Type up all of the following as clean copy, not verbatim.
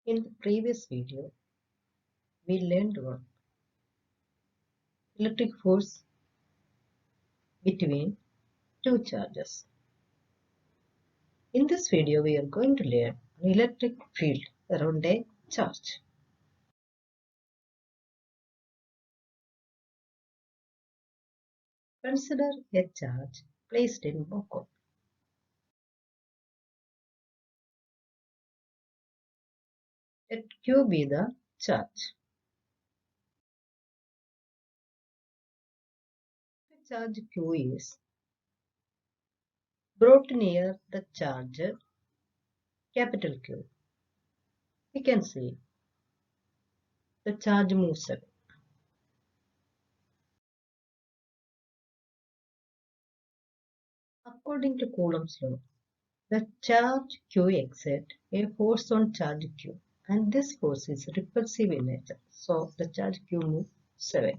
In the previous video, we learned about electric force between two charges. In this video, we are going to learn an electric field around a charge. Consider a charge placed in vacuum. Let Q be the charge. The charge Q is brought near the charge capital Q. We can see the charge moves away. According to Coulomb's law, the charge Q exerts a force on charge Q, and this force is repulsive in nature, so the charge Q moves away.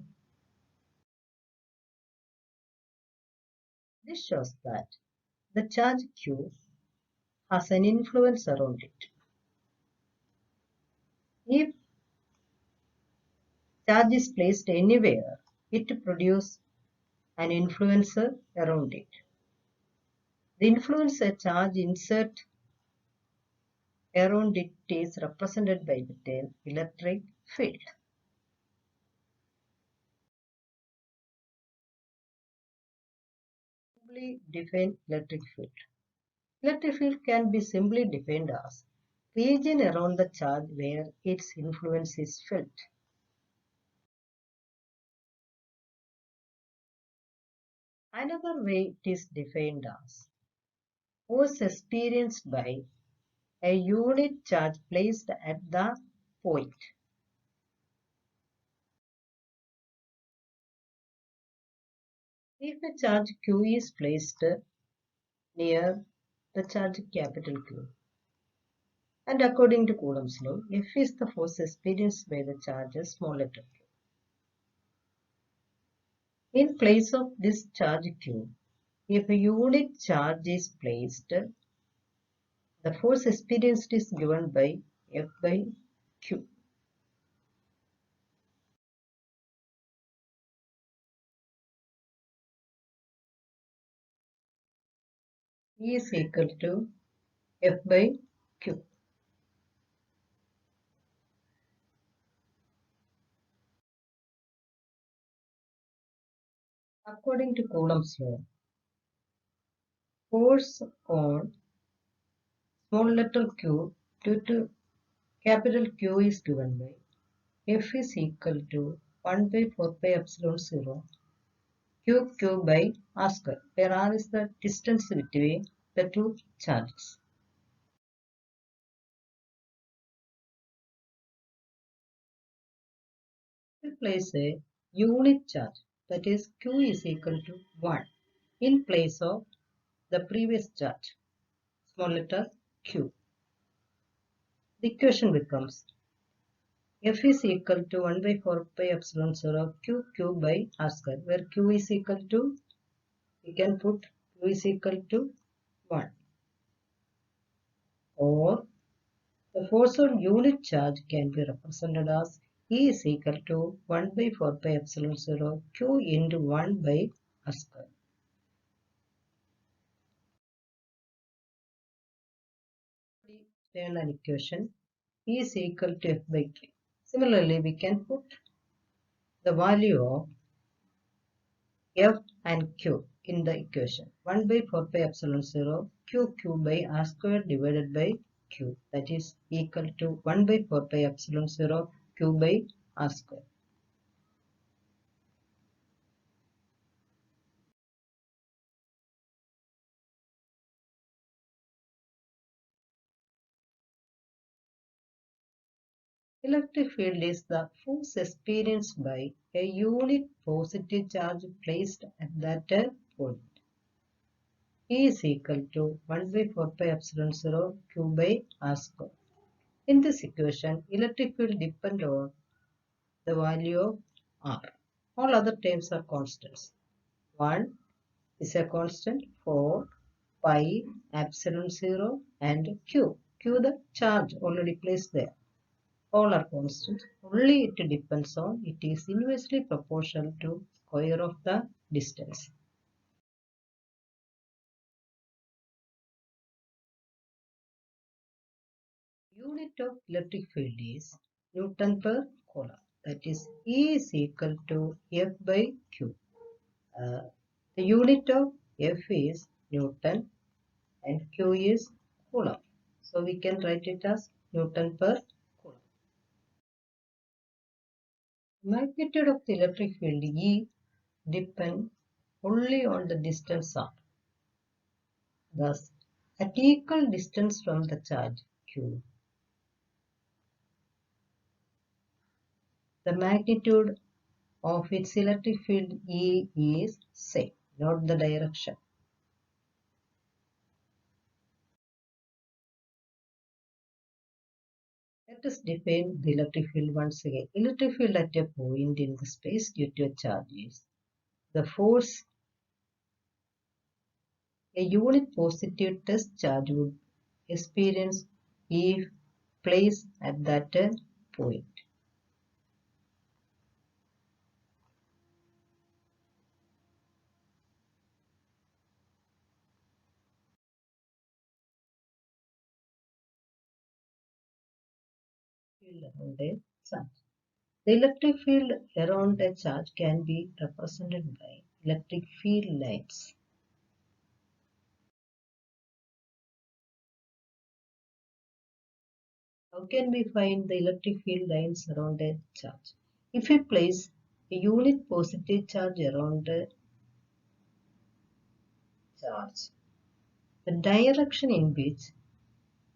This shows that the charge Q has an influence around it. If charge is placed anywhere, it produces an influencer around it. The influence a charge inserts around it is represented by the term electric field. Simply define electric field. Electric field can be simply defined as region around the charge where its influence is felt. Another way it is defined as force experienced by a unit charge placed at the point. If a charge Q is placed near the charge capital Q, and according to Coulomb's law, F is the force experienced by the charge small letter q. In place of this charge Q, if a unit charge is placed, the force experienced is given by F by Q. E is equal to F by Q. According to Coulomb's law, force on small letter q due to capital Q is given by F is equal to 1 by 4 pi epsilon 0 q by r square, where r is the distance between the two charges. We place a unit charge, that is q is equal to 1 in place of the previous charge, small letter q. The equation becomes F is equal to 1 by 4 pi epsilon 0 q by r square, where q is equal to, we can put q is equal to 1. Or the force on unit charge can be represented as E is equal to 1 by 4 pi epsilon 0 q into 1 by r square. Learn an equation E is equal to F by Q. Similarly, we can put the value of F and Q in the equation. 1 by 4 pi epsilon 0 q by r square divided by q, that is equal to 1 by 4 pi epsilon 0 q by r square. Electric field is the force experienced by a unit positive charge placed at that point. E is equal to 1 by 4 pi epsilon 0 q by r square. In this equation, electric field depends on the value of r. All other terms are constants. 1 is a constant, 4, pi, epsilon 0 and q. Q the charge already placed there. polar constant. Only it depends on it is inversely proportional to square of the distance. Unit of electric field is Newton per Coulomb. That is E is equal to F by Q. Uh, the unit of F is Newton and Q is Coulomb. So we can write it as Newton per Coulomb. Magnitude of the electric field E depends only on the distance r. Thus, at equal distance from the charge Q, the magnitude of its electric field E is same, not the direction. Let us define the electric field once again. Electric field at a point in the space due to a charge is the force a unit positive test charge would experience if placed at that point. Field around a charge. The electric field around a charge can be represented by electric field lines. How can we find the electric field lines around a charge? If we place a unit positive charge around a charge, the direction in which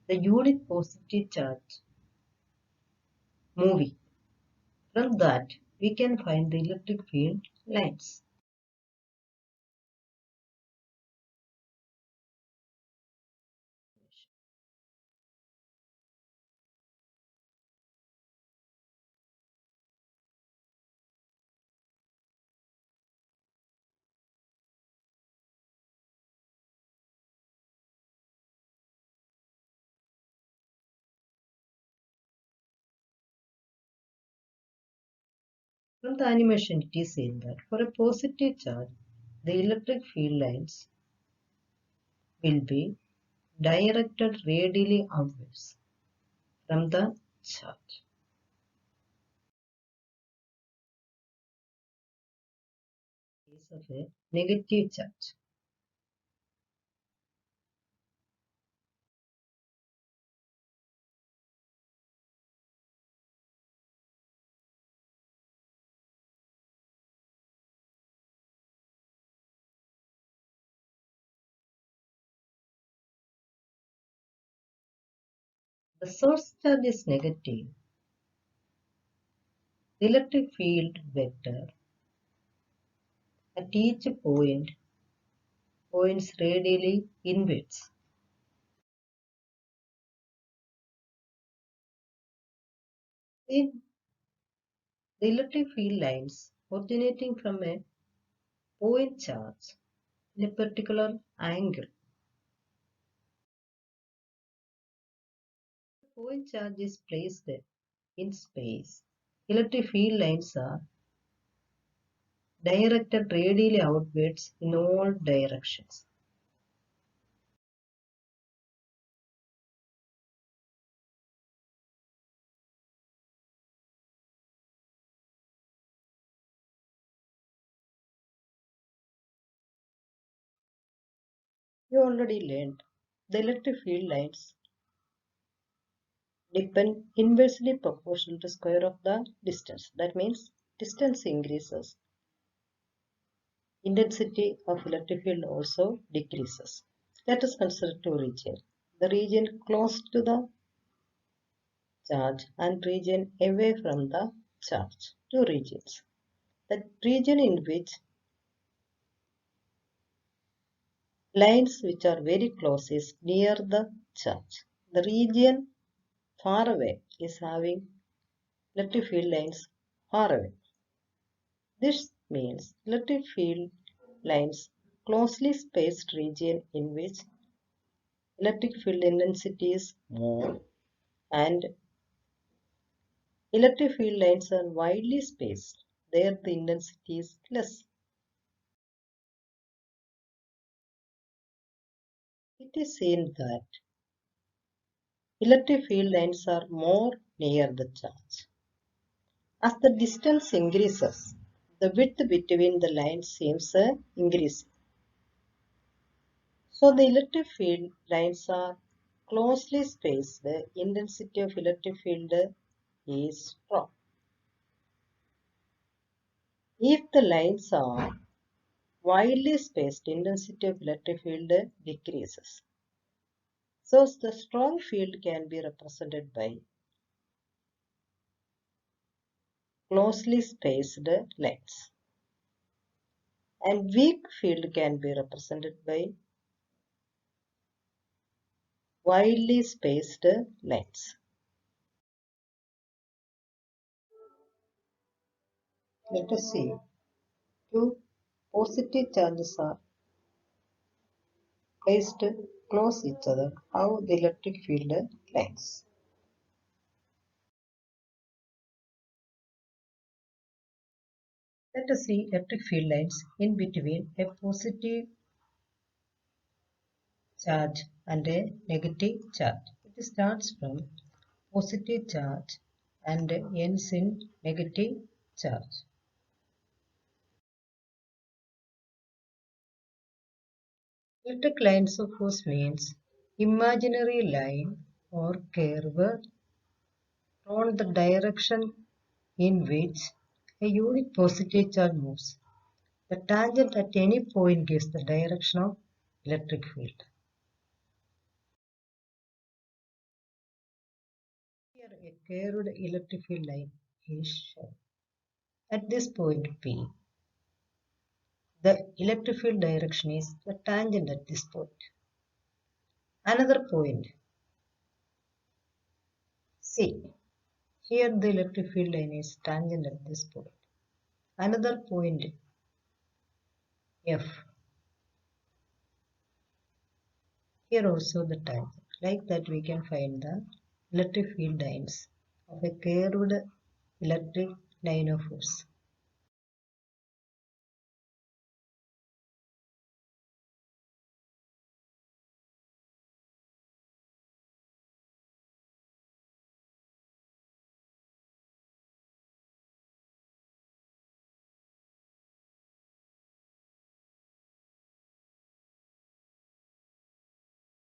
the unit positive charge moving, from that we can find the electric field lines. From the animation it is seen that for a positive charge, the electric field lines will be directed radially outwards from the charge. In case of a negative charge, the source charge is negative. The electric field vector at each point points radially inwards. In the electric field lines originating from a point charge in a particular angle. The point charge is placed in space. Electric field lines are directed radially outwards in all directions. You already learned the electric field lines depend inversely proportional to square of the distance. That means distance increases, intensity of electric field also decreases. Let us consider two regions. The region close to the charge and region away from the charge. Two regions. The region in which lines which are very close is near the charge. The region far away is having electric field lines far away. This means electric field lines closely spaced region in which electric field intensity is more and Electric field lines are widely spaced. There the intensity is less. It is seen that electric field lines are more near the charge. As the distance increases, the width between the lines seems increasing. So the electric field lines are closely spaced. The intensity of electric field is strong. If the lines are widely spaced, intensity of electric field decreases. So the strong field can be represented by closely spaced lines, and weak field can be represented by widely spaced lines. Let us see. Two positive charges are placed close each other. How the electric field lines. Let us see electric field lines in between a positive charge and a negative charge. It starts from positive charge and ends in negative charge. Electric lines of force means imaginary line or curve drawn the direction in which a unit positive charge moves. The tangent at any point gives the direction of electric field. Here a curved electric field line is shown. At this point P, the electric field direction is the tangent at this point. Another point C. Here the electric field line is tangent at this point. Another point F. Here also the tangent. Like that we can find the electric field lines of a curved electric line of force.